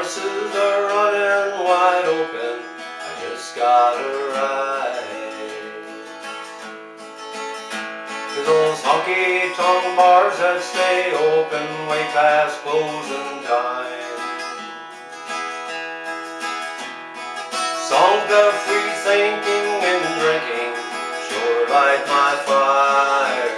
horses are running wide open, I just gotta ride. 'Cause those honky-tonk bars that stay open way past closing time, songs of free thinking and drinking sure light my fire.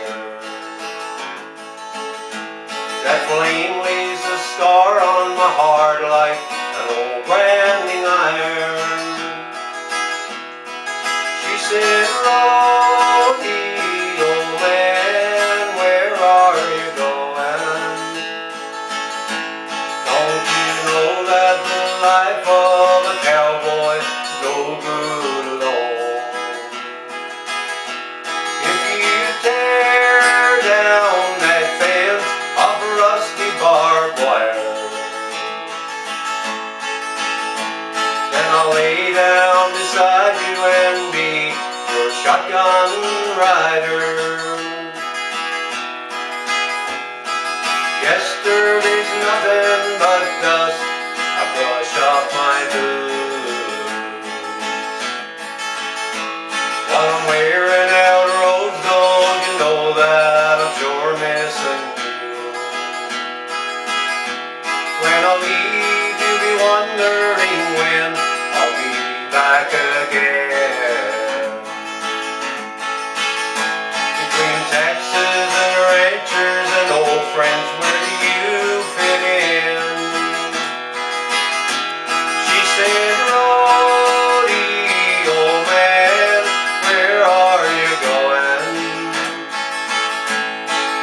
That flame leaves a scar on my heart like an old branding iron. She said, Roddy, old man, where are you going? Don't you know that the life of a cowboy is no good alone? If you tear down that fence of rusty barbed wire, then I'll lay down beside you and be your shotgun rider. Yesterday's nothing but dust, I brush off my boots. While I'm wearing out roads, don't you know that I'm sure missing you? When I leave, you'll be wondering when I'll be back again. Between Texas and ranchers and old friends, where do you fit in? She said, Roddy, old man, where are you going?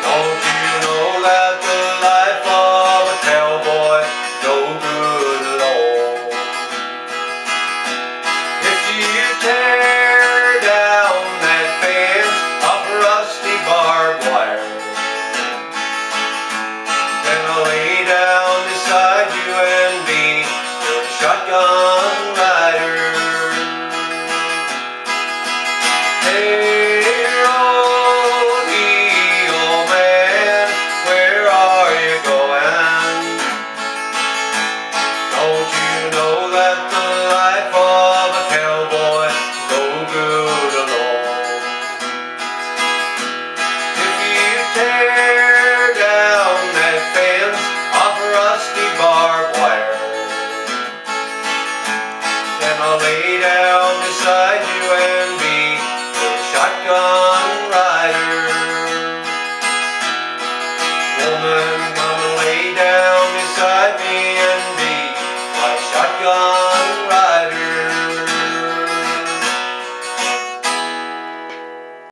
Don't you know that the life of a cowboy is no good alone? If you tear down that fence of rusty barbed wire, then I'll lay down beside you and be your shotgun rider. Hey, Roddy, old man, where are you going? Don't you know that the life of a cowboy is no good alone? If you tear down that fence of rusty barbed wire, then I'll lay down beside you and be your shotgun rider. Woman, come and lay down beside me and be my shotgun